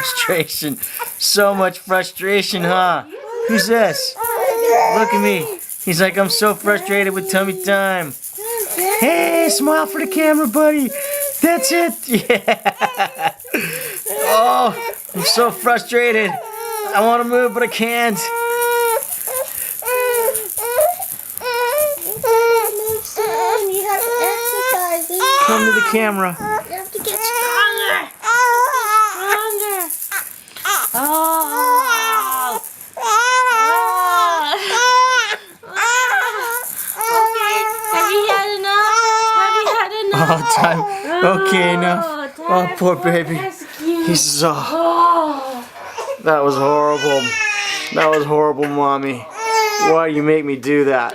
frustration. So much frustration, huh? Who's this? Look at me. He's like, I'm so frustrated with tummy time. Hey, smile for the camera, buddy. That's it. Yeah. Oh, I'm so frustrated. I want to move, but I can't. Come to the camera. You have to get stronger. Stronger. Oh. Okay. Have you had enough? Have you had enough? Oh, time. Okay, enough. Oh, poor baby. He's so. That was horrible. That was horrible, Mommy. Why you make me do that?